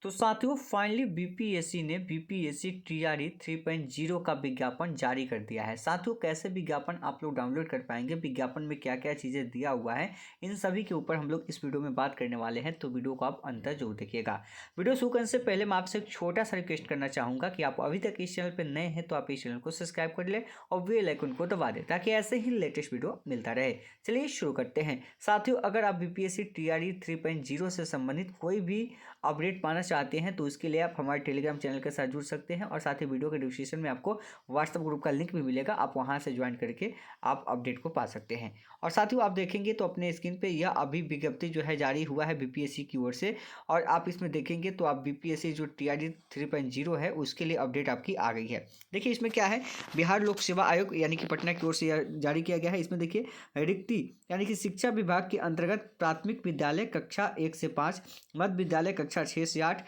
तो साथियों finally BPSC ने बीपीएससी टीआरई 3.0 का विज्ञापन जारी कर दिया है। साथियों कैसे विज्ञापन आप लोग डाउनलोड कर पाएंगे, विज्ञापन में क्या क्या चीज़ें दिया हुआ है, इन सभी के ऊपर हम लोग इस वीडियो में बात करने वाले हैं। तो वीडियो को आप अंत तक जरूर देखिएगा। वीडियो शुरू करने से पहले मैं आपसे एक छोटा सा रिक्वेस्ट करना चाहूँगा कि आप अभी तक इस चैनल पर नए हैं तो आप इस चैनल को सब्सक्राइब कर ले और बेल आइकन को दबा दें ताकि ऐसे ही लेटेस्ट वीडियो मिलता रहे। चलिए शुरू करते हैं। साथियों अगर आप बीपीएससी टीआरई 3.0 से संबंधित कोई भी अपडेट पाना चाहते हैं तो उसके लिए आप हमारे टेलीग्राम चैनल के साथ जुड़ सकते हैं और साथ ही वीडियो के डिस्क्रिप्शन में आपको व्हाट्सएप ग्रुप का लिंक भी मिलेगा, आप वहां से ज्वाइन करके आप अपडेट को पा सकते हैं। और साथियों आप देखेंगे तो अपने स्क्रीन पे यह अभी विज्ञप्ति जो है जारी हुआ है बीपीएससी की ओर से, और आप इसमें देखेंगे तो आप बीपीएससी जो टीआरई 3.0 है उसके लिए अपडेट आपकी आ गई है। देखिए इसमें क्या है, बिहार लोक सेवा आयोग यानी कि पटना की ओर से यह जारी किया गया है। इसमें देखिए रिक्ति यानी कि शिक्षा विभाग के अंतर्गत प्राथमिक विद्यालय कक्षा 1 से 5, मध्य विद्यालय कक्षा 6 से 8,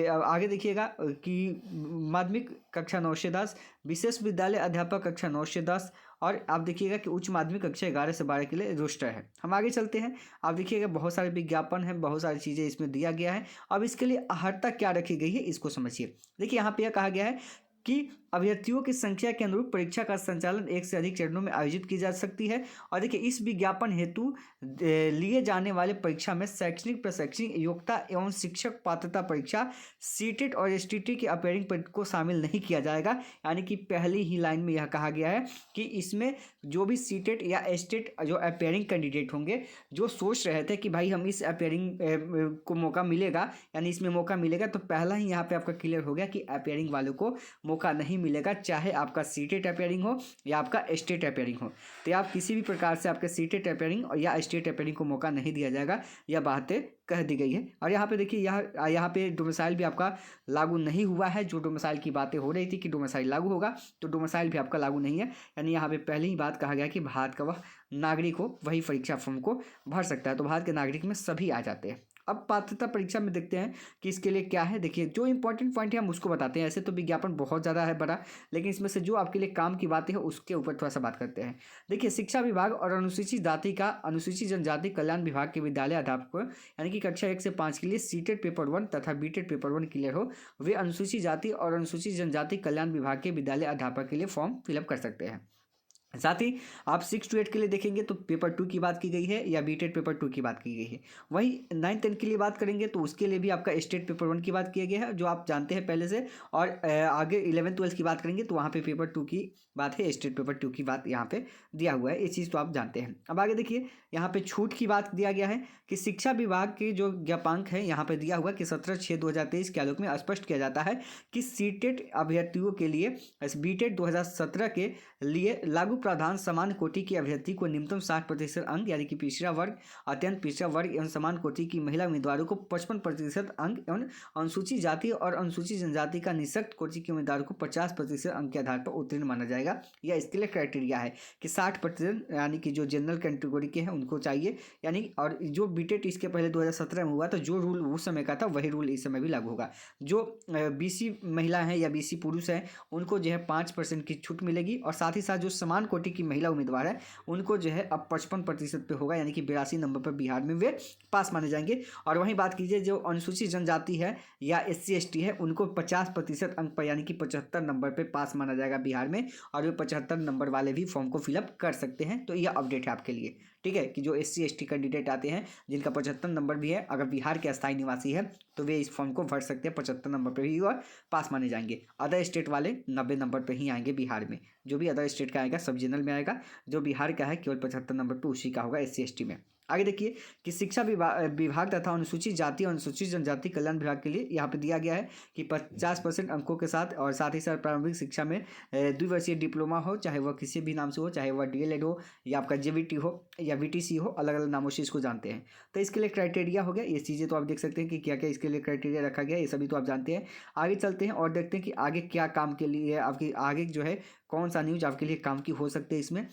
आगे देखिएगा कि माध्यमिक कक्षा 9 से 10, विशेष विद्यालय अध्यापक कक्षा 9 से 10, और आप देखिएगा कि उच्च माध्यमिक कक्षा 11 से 12 के लिए रोस्टर है। हम आगे चलते हैं। आप देखिएगा बहुत सारे विज्ञापन हैं, बहुत सारी चीज़ें इसमें दिया गया है। अब इसके लिए अहर्ता क्या रखी गई है इसको समझिए। देखिए यहाँ पे यह कहा गया है कि अभ्यर्थियों की संख्या के अनुरूप परीक्षा का संचालन एक से अधिक चरणों में आयोजित की जा सकती है। और देखिए इस विज्ञापन हेतु लिए जाने वाले परीक्षा में शैक्षणिक प्रशैक्षणिक योग्यता एवं शिक्षक पात्रता परीक्षा सीटेट और एसटीटी के अपेयरिंग परीक्षा को शामिल नहीं किया जाएगा। यानी कि पहली ही लाइन में यह कहा गया है कि इसमें जो भी सीटेट या एसटेट जो अपेयरिंग कैंडिडेट होंगे, जो सोच रहे थे कि भाई हम इस अपेयरिंग को मौका मिलेगा, यानी इसमें मौका मिलेगा, तो पहला ही यहाँ पे आपका क्लियर हो गया कि अपेयरिंग वालों को मौका नहीं मिलेगा, चाहे आपका सीटेट अपेयरिंग हो या आपका स्टेट अपेयरिंग हो। तो आप किसी भी प्रकार से आपके सीटेट अपेयरिंग और या स्टेट अपेयरिंग को मौका नहीं दिया जाएगा, यह बातें कह दी गई है। और यहाँ पे देखिए यहाँ पे डोमिसाइल भी आपका लागू नहीं हुआ है। जो डोमिसाइल की बातें हो रही थी कि डोमिसाइल लागू होगा, तो डोमिसाइल भी आपका लागू नहीं है। यानी यहाँ पे पहले ही बात कहा गया कि भारत का वह नागरिक हो वही परीक्षा फॉर्म को भर सकता है। तो भारत के नागरिक में सभी आ जाते हैं। अब पात्रता परीक्षा में देखते हैं कि इसके लिए क्या है। देखिए जो इंपॉर्टेंट पॉइंट है हम उसको बताते हैं। ऐसे तो विज्ञापन बहुत ज़्यादा है बड़ा, लेकिन इसमें से जो आपके लिए काम की बातें हैं उसके ऊपर थोड़ा सा बात करते हैं। देखिए शिक्षा विभाग और अनुसूचित जाति का अनुसूचित जनजाति कल्याण विभाग के विद्यालय अध्यापकों यानी कि कक्षा 1 से 5 के लिए सीटेट पेपर 1 तथा बीटेट पेपर 1 क्लियर हो, वे अनुसूचित जाति और अनुसूचित जनजाति कल्याण विभाग के विद्यालय अध्यापक के लिए फॉर्म फिलअप कर सकते हैं। साथ ही आप 6 to 8 के लिए देखेंगे तो पेपर 2 की बात की गई है या बीटेट पेपर 2 की बात की गई है। वहीं 9-10 के लिए बात करेंगे तो उसके लिए भी आपका स्टेट पेपर 1 की बात किया गया है, जो आप जानते हैं पहले से। और आगे 11-12 की बात करेंगे तो वहाँ पे पेपर 2 की बात है, स्टेट पेपर 2 की बात यहाँ पे दिया हुआ है। ये चीज़ तो आप जानते हैं। अब आगे देखिए यहाँ पे छूट की बात दिया गया है कि शिक्षा विभाग के जो ज्ञापांक है यहाँ पे दिया हुआ कि 17/6/2023 के आलोक में स्पष्ट किया जाता है कि सीटेट अभ्यर्थियों के लिए बीटेट 2017 के लिए लागू प्रावधान समान कोटि की अभ्यर्थी को न्यूनतम 60% अंक यानी कि पिछड़ा वर्ग, अत्यंत पिछड़ा वर्ग एवं समान कोटि की महिला उम्मीदवारों को 55% अंक एवं अनुसूचित जाति और अनुसूचित जनजाति का निःशक्त कोटि के उम्मीदवारों को 50% अंक के आधार पर उत्तीर्ण माना जाएगा। यह इसके लिए क्राइटेरिया है कि 60% यानी कि जो जनरल कैटेगरी के हैं उनको चाहिए। यानी और जो बीटेट इसके पहले 2017 में हुआ तो जो रूल उस समय का था वही रूल इस समय भी लागू होगा। जो बीसी महिला हैं या बीसी पुरुष हैं उनको जो है 5% की छूट मिलेगी, और साथ ही साथ जो समान कोटि की महिला उम्मीदवार है उनको जो है अब 55% पे होगा, यानी कि 82 नंबर पर बिहार में वे पास माने जाएंगे। और वहीं बात कीजिए जो अनुसूचित जनजाति है या SC ST है उनको 50% अंक पर यानी कि 75 नंबर पे पास माना जाएगा बिहार में, और वे 75 नंबर वाले भी फॉर्म को फिलअप कर सकते हैं। तो यह अपडेट है आपके लिए, ठीक है, कि जो SC ST कैंडिडेट आते हैं जिनका 75 नंबर भी है, अगर बिहार के अस्थायी निवासी है तो वे इस फॉर्म को भर सकते हैं 75 नंबर पर ही और पास माने जाएंगे। अदर स्टेट वाले 90 नंबर पर ही आएंगे बिहार में। जो भी अदर स्टेट का आएगा सब जनरल में आएगा, जो बिहार का है केवल 75 नंबर पर उसी का होगा SC ST में। आगे देखिए कि शिक्षा विभाग तथा अनुसूचित जाति और अनुसूचित जनजाति कल्याण विभाग के लिए यहाँ पे दिया गया है कि 50% अंकों के साथ, और साथ ही साथ प्रारंभिक शिक्षा में द्विवर्षीय डिप्लोमा हो, चाहे वह किसी भी नाम से हो, चाहे वह DLED हो या आपका JVT हो या VTC हो, अलग अलग नामों से इसको जानते हैं। तो इसके लिए क्राइटेरिया हो गया। ये चीज़ें तो आप देख सकते हैं कि क्या क्या इसके लिए क्राइटेरिया रखा गया, ये सभी तो आप जानते हैं। आगे चलते हैं और देखते हैं कि आगे क्या काम के लिए आपकी आगे जो है कौन सा न्यूज आपके लिए काम की हो सकते हैं इसमें।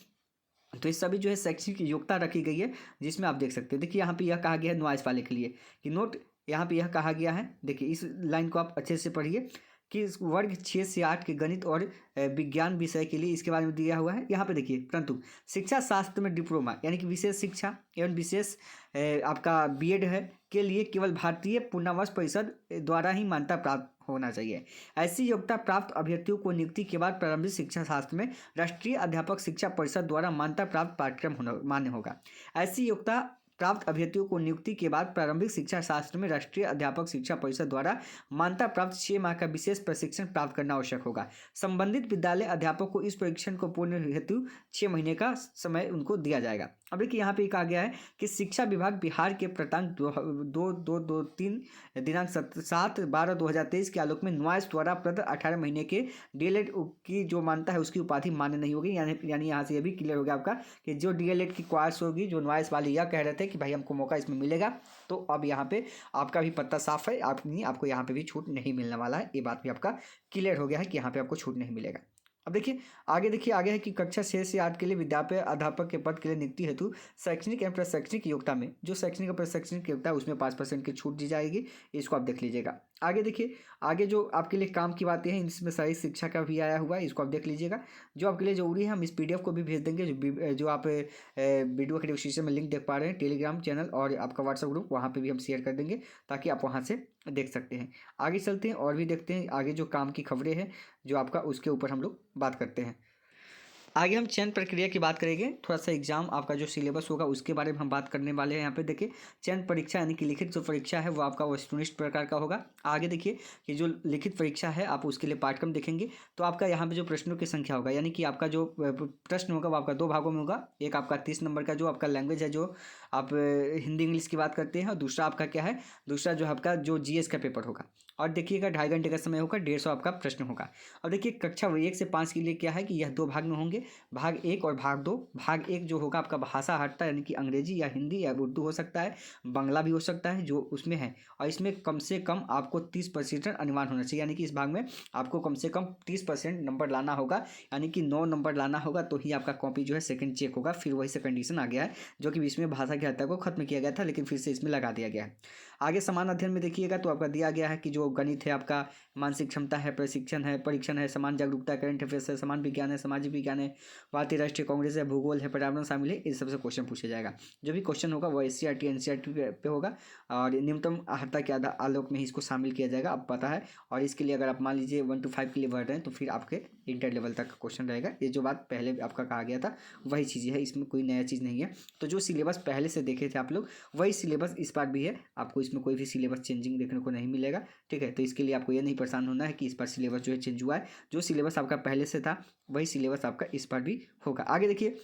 तो ये सभी जो है शैक्षिक योग्यता रखी गई है जिसमें आप देख सकते हैं। देखिए यहाँ पे यह कहा गया है नॉइस वाले के लिए कि नोट यहाँ पे यह कहा गया है, देखिए इस लाइन को आप अच्छे से पढ़िए कि इस वर्ग 6 से 8 के गणित और विज्ञान विषय के लिए इसके बारे में दिया हुआ है यहाँ पे देखिए। परंतु शिक्षा शास्त्र में डिप्लोमा यानी कि विशेष शिक्षा एवं विशेष आपका बीएड है के लिए केवल भारतीय पूर्णावास परिषद द्वारा ही मान्यता प्राप्त होना चाहिए। ऐसी योग्यता प्राप्त अभ्यर्थियों को नियुक्ति के बाद प्रारंभिक शिक्षा शास्त्र में राष्ट्रीय अध्यापक शिक्षा परिषद द्वारा मान्यता प्राप्त पाठ्यक्रम मान्य होगा। ऐसी योग्यता प्राप्त अभ्यर्थियों को नियुक्ति के बाद प्रारंभिक शिक्षा शास्त्र में राष्ट्रीय अध्यापक शिक्षा परिषद द्वारा मान्यता प्राप्त 6 माह का विशेष प्रशिक्षण प्राप्त करना आवश्यक होगा। संबंधित विद्यालय अध्यापक को इस प्रशिक्षण को पूर्ण हेतु 6 महीने का समय उनको दिया जाएगा। अब देखिए यहाँ पे कहा गया है कि शिक्षा विभाग बिहार के प्रतांक 2223 दिनांक 7/12/2023 के आलोक में न्वाइस द्वारा प्रदत्त 18 महीने के डीएलएड की जो मान्यता है उसकी उपाधि मान्य नहीं होगी। यानी यहाँ से ये भी क्लियर हो गया आपका कि जो डीएलएड की कोर्स होगी, जो न्वाइस वाले यह कह रहे थे कि भाई हमको मौका इसमें मिलेगा, तो अब यहाँ पे आपका भी पत्ता साफ है, आपको यहाँ पे भी छूट नहीं मिलने वाला है। ये बात भी आपका क्लियर हो गया है कि यहाँ पे आपको छूट नहीं मिलेगा। अब देखिए आगे है कि कक्षा 6 से 8 के लिए विद्यालय अध्यापक के पद के लिए नियुक्ति हेतु शैक्षणिक एवं प्रशैक्षणिक योग्यता में जो शैक्षणिक और प्रशैक्षणिक योग्यता है उसमें 5% की छूट दी जाएगी। इसको आप देख लीजिएगा। आगे देखिए, आगे जो आपके लिए काम की बातें हैं इसमें शारीरिक शिक्षा का भी आया हुआ है, इसको आप देख लीजिएगा। जो आपके लिए जरूरी है हम इस पीडीएफ को भी भेज देंगे, जो आप वीडियो के डिस्क्रिप्शन में लिंक देख पा रहे हैं, टेलीग्राम चैनल और आपका व्हाट्सएप ग्रुप, वहाँ पे भी हम शेयर कर देंगे ताकि आप वहाँ से देख सकते हैं। आगे चलते हैं और भी देखते हैं आगे जो काम की खबरें हैं जो आपका, उसके ऊपर हम लोग बात करते हैं। आगे हम चयन प्रक्रिया की बात करेंगे, थोड़ा सा एग्जाम आपका जो सिलेबस होगा उसके बारे में हम बात करने वाले हैं। यहाँ पे देखिए चयन परीक्षा यानी कि लिखित जो परीक्षा है वो आपका वस्तुनिष्ठ प्रकार का होगा। आगे देखिए कि जो लिखित परीक्षा है आप उसके लिए पाठ्यक्रम देखेंगे तो आपका यहाँ पे जो प्रश्नों की संख्या होगा यानी कि आपका जो प्रश्न होगा वो आपका 2 भागों में होगा। एक आपका 30 नंबर का जो आपका लैंग्वेज है, जो आप हिंदी इंग्लिश की बात करते हैं, और दूसरा आपका क्या है, दूसरा जो आपका जो जीएस का पेपर होगा। और देखिएगा 2.5 घंटे का समय होगा, 150 आपका प्रश्न होगा। और देखिए कक्षा 1 से 5 के लिए क्या है कि यह 2 भाग में होंगे, भाग 1 और भाग 2। भाग 1 जो होगा आपका भाषा हटता यानी कि अंग्रेजी या हिंदी या उर्दू हो सकता है, बांग्ला भी हो सकता है जो उसमें है, और इसमें कम से कम आपको 30% अनिवार्य होना चाहिए। यानी कि इस भाग में आपको कम से कम 30% नंबर लाना होगा, यानी कि 9 नंबर लाना होगा तो ही आपका कॉपी जो है सेकंड चेक होगा। फिर वही से कंडीशन आ गया है जो कि इसमें भाषा की हत्या को खत्म किया गया था लेकिन फिर से इसमें लगा दिया गया है। आगे समान अध्ययन में देखिएगा तो आपका दिया गया है कि जो गणित है, आपका मानसिक क्षमता है, प्रशिक्षण है, परीक्षण है, समान जागरूकता, करंट अफेयर्स है, समान विज्ञान है, सामाजिक विज्ञान है, भारतीय राष्ट्रीय कांग्रेस है, भूगोल है, पर्यावरण शामिल है, इस सबसे क्वेश्चन पूछा जाएगा। जो भी क्वेश्चन होगा वो एससीईआरटी एनसीईआरटी पे होगा और न्यूनतम अर्हता के आलोक में ही इसको शामिल किया जाएगा, अब पता है। और इसके लिए अगर आप मान लीजिए 1 to 5 के लिए बढ़ रहे हैं तो फिर आपके इंटर लेवल तक का क्वेश्चन रहेगा। ये जो बात पहले आपका कहा गया था वही चीज़ है, इसमें कोई नया चीज़ नहीं है। तो जो सिलेबस पहले से देखे थे आप लोग वही सिलेबस इस बार भी है, आपको इसमें कोई भी सिलेबस चेंजिंग देखने को नहीं मिलेगा। ठीक है, तो इसके लिए आपको ये नहीं परेशान होना है कि इस बार सिलेबस जो है चेंज हुआ है। जो सिलेबस आपका पहले से था वही सिलेबस आपका इस बार भी होगा। आगे देखिए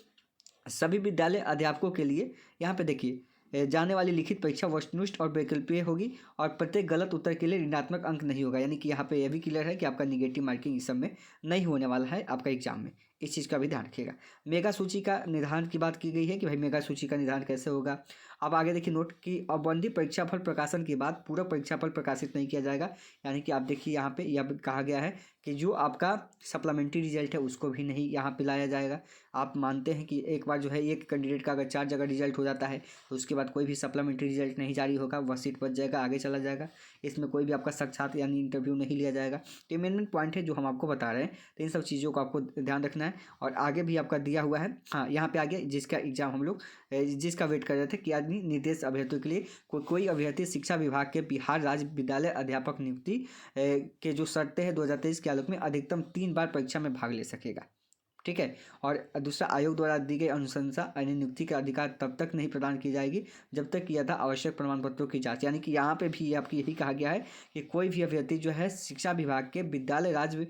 सभी विद्यालय अध्यापकों के लिए यहाँ पे देखिए जाने वाली लिखित परीक्षा वस्तुनिष्ठ और वैकल्पिक होगी और प्रत्येक गलत उत्तर के लिए ऋणात्मक अंक नहीं होगा। यानी कि यहाँ पे यह भी क्लियर है कि आपका निगेटिव मार्किंग इस सब में नहीं होने वाला है आपका एग्जाम में, इस चीज़ का भी ध्यान रखिएगा। मेगा सूची का निर्धारण की बात की गई है कि भाई मेगा सूची का निर्धारण कैसे होगा। अब आगे देखिए नोट कि अवधि परीक्षाफल प्रकाशन के बाद पूरा परीक्षाफल प्रकाशित नहीं किया जाएगा। यानी कि आप देखिए यहाँ पे यह कहा गया है कि जो आपका सप्लीमेंट्री रिजल्ट है उसको भी नहीं यहाँ पे लाया जाएगा। आप मानते हैं कि एक बार जो है एक कैंडिडेट का अगर 4 जगह रिजल्ट हो जाता है तो उसके बाद कोई भी सप्लीमेंट्री रिजल्ट नहीं जारी होगा, वह सीट बच जाएगा, आगे चला जाएगा। इसमें कोई भी आपका साक्षात यानी इंटरव्यू नहीं लिया जाएगा। तो ये मेन पॉइंट है जो हम आपको बता रहे हैं, तो इन सब चीज़ों को आपको ध्यान रखना है। और आगे भी आपका दिया हुआ है, हाँ यहाँ पे आगे जिसका एग्जाम हम लोग जिसका वेट कर रहे थे कि आदमी निर्देश अभ्यर्थियों के लिए कोई अभ्यर्थी शिक्षा विभाग के बिहार राज्य विद्यालय अध्यापक नियुक्ति के जो शर्तें हैं 2023 के आलोक में अधिकतम 3 बार परीक्षा में भाग ले सकेगा। ठीक है, और दूसरा आयोग द्वारा दी गई अनुशंसा यानी नियुक्ति का अधिकार तब तक नहीं प्रदान की जाएगी जब तक कि यथा आवश्यक प्रमाण पत्रों की जांच। यानी कि यहाँ पे भी आपकी यही कहा गया है कि कोई भी अभ्यर्थी जो है शिक्षा विभाग के विद्यालय राज्य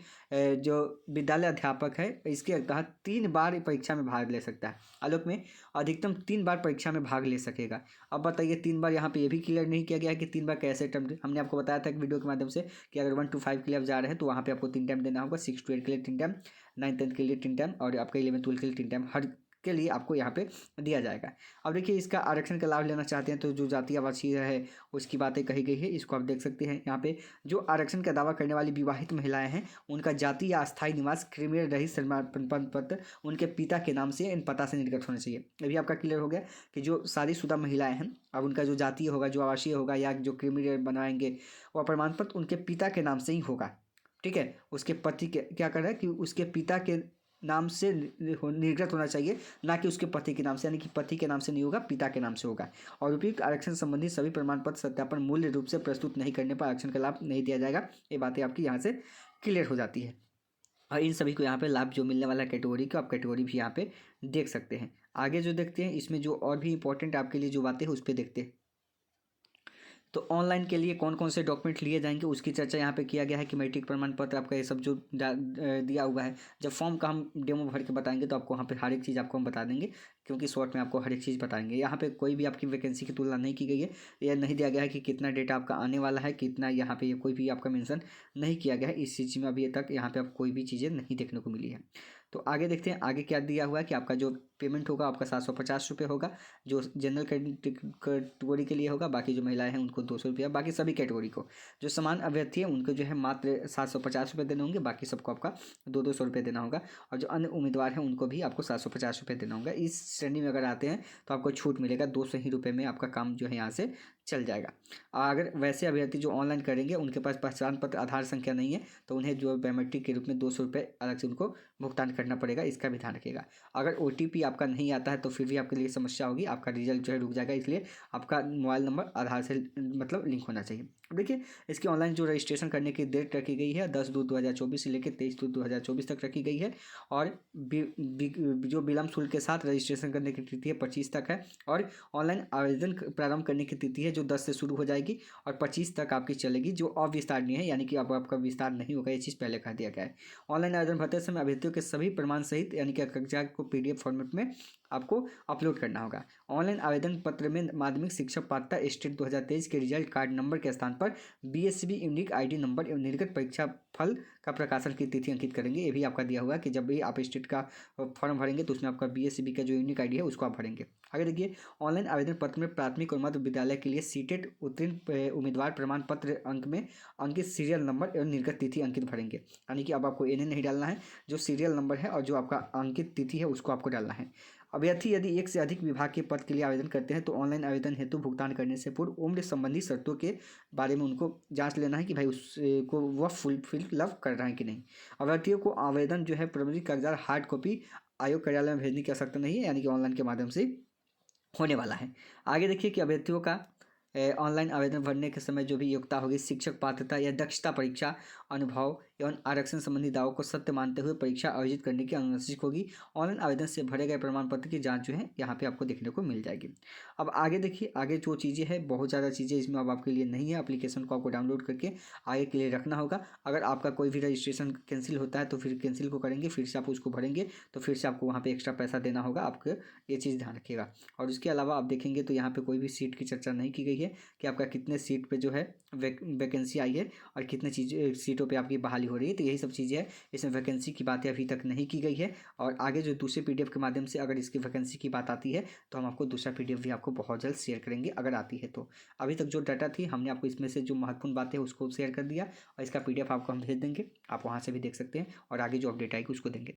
जो विद्यालय अध्यापक है इसके तहत 3 बार परीक्षा में भाग ले सकता है। आलोक में अधिकतम 3 बार परीक्षा में भाग ले सकेगा। अब बताइए 3 बार, यहाँ पे ये भी क्लियर नहीं किया गया है कि 3 बार कैसे टाइम। हमने आपको बताया था कि वीडियो के माध्यम से कि अगर 1 to 5 के लिए आप जा रहे हैं तो वहाँ पे आपको 3 टाइम देना होगा, 6 to 8 के लिए 3 टाइम, 9th 10th के लिए 3 टाइम और आपका 11th 12th के लिए 3 टाइम हर के लिए आपको यहाँ पे दिया जाएगा। अब देखिए इसका आरक्षण का लाभ लेना चाहते हैं तो जो जाति आवासीय है उसकी बातें कही गई है, इसको आप देख सकते हैं। यहाँ पे जो आरक्षण का दावा करने वाली विवाहित महिलाएं हैं उनका जाति या अस्थायी निवास क्रिमिनल रहित प्रमाण पत्र उनके पिता के नाम से इन पता से निर्गत होना चाहिए। अभी आपका क्लियर हो गया कि जो शादीशुदा महिलाएं हैं अब उनका जो जातीय होगा, जो आवासीय होगा या जो क्रिमिनल बनवाएंगे वह प्रमाण पत्र उनके पिता के नाम से ही होगा। ठीक है, उसके पति के क्या कर रहा है कि उसके पिता के नाम से निर्गत होना चाहिए, ना कि उसके पति के नाम से, यानी कि पति के नाम से नहीं होगा, पिता के नाम से होगा। और उपयुक्त आरक्षण संबंधी सभी प्रमाण पत्र सत्यापन मूल्य रूप से प्रस्तुत नहीं करने पर आरक्षण का लाभ नहीं दिया जाएगा। ये बातें आपकी यहाँ से क्लियर हो जाती है। और इन सभी को यहाँ पे लाभ जो मिलने वाला कैटेगरी को आप कैटेगरी भी यहाँ पे देख सकते हैं। आगे जो देखते हैं इसमें जो और भी इंपॉर्टेंट आपके लिए जो बातें हैं उस पर देखते हैं। तो ऑनलाइन के लिए कौन कौन से डॉक्यूमेंट लिए जाएंगे उसकी चर्चा यहाँ पे किया गया है कि मैट्रिक प्रमाण पत्र आपका ये सब जो दिया हुआ है। जब फॉर्म का हम डेमो भर के बताएंगे तो आपको वहाँ पे हर एक चीज़ आपको हम बता देंगे, क्योंकि शॉर्ट में आपको हर एक चीज़ बताएंगे। यहाँ पे कोई भी आपकी वैकेंसी की तुलना नहीं की गई है, यह नहीं दिया गया है कि कितना डेटा आपका आने वाला है, कितना यहाँ पे कोई भी आपका मेंशन नहीं किया गया है। इस चीज़ में अभी तक यहाँ पे आप कोई भी चीज़ें नहीं देखने को मिली है। तो आगे देखते हैं आगे क्या दिया हुआ है कि आपका जो पेमेंट होगा आपका 750 रुपये होगा, जो जनरल कैटेगरी के लिए होगा। बाकी जो महिलाएं हैं उनको 200 रुपया, बाकी सभी कैटेगरी को। जो समान अभ्यर्थी है उनको जो है मात्र 750 रुपये देने होंगे, बाकी सबको आपका 200 रुपये देना होगा। और जो अन्य उम्मीदवार हैं उनको भी आपको 750 रुपये देना होगा। इस श्रेणी में अगर आते हैं तो आपको छूट मिलेगा, 200 ही रुपये में आपका काम जो है यहाँ से चल जाएगा। अगर वैसे अभ्यर्थी जो ऑनलाइन करेंगे उनके पास पहचान पत्र आधार संख्या नहीं है तो उन्हें जो बायोमेट्रिक के रूप में 200 रुपये अलग से उनको भुगतान करना पड़ेगा, इसका भी ध्यान रखिएगा। अगर OTP आपका नहीं आता है तो फिर भी आपके लिए समस्या होगी, आपका रिजल्ट जो है रुक जाएगा। इसलिए आपका मोबाइल नंबर आधार से मतलब लिंक होना चाहिए। अब देखिए इसकी ऑनलाइन जो रजिस्ट्रेशन करने की डेट रखी गई है 10/2/2024 से लेकर 23/2/2024 तक रखी गई है। और जो विलम्ब शुल्क के साथ रजिस्ट्रेशन करने की तिथि है 25 तक है। और ऑनलाइन आवेदन प्रारंभ करने की तिथि है जो 10 से शुरू हो जाएगी और 25 तक आपकी चलेगी, जो अविस्तारणीय है, यानी कि अब आपका विस्तार नहीं होगा। ये चीज़ पहले कह दिया गया है। ऑनलाइन आवेदन भरते समय अभ्यर्थियों के सभी प्रमाण सहित यानी कि कागजात को PDF फॉर्मेट में आपको अपलोड करना होगा। ऑनलाइन आवेदन पत्र में माध्यमिक शिक्षक पात्रता स्टेट 2023 के रिजल्ट कार्ड नंबर के स्थान पर BSCB यूनिक ID नंबर एवं निर्गत परीक्षा फल का प्रकाशन की तिथि अंकित करेंगे। ये भी आपका दिया हुआ है कि जब भी आप स्टेट का फॉर्म भरेंगे तो उसमें आपका BSCB का जो यूनिक ID है उसको आप भरेंगे। आगे देखिए ऑनलाइन आवेदन पत्र में प्राथमिक और मध्य विद्यालय के लिए सीटेट उत्तीर्ण उम्मीदवार प्रमाण पत्र अंक में अंकित सीरियल नंबर एवं निर्गत तिथि अंकित भरेंगे। यानी कि अब आपको इन्हें नहीं डालना है, जो सीरियल नंबर है और जो आपका अंकित तिथि है उसको आपको डालना है। अभ्यर्थी यदि एक से अधिक विभाग के पद के लिए आवेदन करते हैं तो ऑनलाइन आवेदन हेतु भुगतान करने से पूर्व उम्र संबंधी शर्तों के बारे में उनको जांच लेना है कि भाई उसको वह फुलफिल कर रहा है कि नहीं। अभ्यर्थियों को आवेदन जो है प्रमाणित कागजात हार्ड कॉपी आयोग कार्यालय में भेजने की आवश्यकता नहीं है, यानी कि ऑनलाइन के माध्यम से होने वाला है। आगे देखिए कि अभ्यर्थियों का ऑनलाइन आवेदन भरने के समय जो भी योग्यता होगी शिक्षक पात्रता या दक्षता परीक्षा अनुभव एवं आरक्षण संबंधी दावों को सत्य मानते हुए परीक्षा आयोजित करने की आवश्यक होगी। ऑनलाइन आवेदन से भरे गए प्रमाण पत्र की जांच जो है यहाँ पे आपको देखने को मिल जाएगी। अब आगे देखिए आगे जो चीज़ें हैं बहुत ज़्यादा चीज़ें इसमें अब आपके लिए नहीं है। एप्लीकेशन को आपको डाउनलोड करके आगे के लिए रखना होगा। अगर आपका कोई भी रजिस्ट्रेशन कैंसिल होता है तो फिर कैंसिल को करेंगे, फिर से आप उसको भरेंगे तो फिर से आपको वहाँ पर एक्स्ट्रा पैसा देना होगा। आपको ये चीज़ ध्यान रखिएगा। और उसके अलावा आप देखेंगे तो यहाँ पर कोई भी सीट की चर्चा नहीं की गई है कि आपका कितने सीट पे जो है वैकेंसी आई है और कितने सीटों पे आपकी बहाली हो रही है। तो यही सब चीज़ें हैं, इसमें वैकेंसी की बातें अभी तक नहीं की गई है। और आगे जो दूसरे PDF के माध्यम से अगर इसकी वैकेंसी की बात आती है तो हम आपको दूसरा PDF भी आपको बहुत जल्द शेयर करेंगे अगर आती है तो। अभी तक जो डाटा थी हमने आपको इसमें से जो महत्वपूर्ण बातें हैं उसको शेयर कर दिया और इसका PDF आपको हम भेज देंगे, आप वहाँ से भी देख सकते हैं और आगे जो अपडेट आएगी उसको देंगे।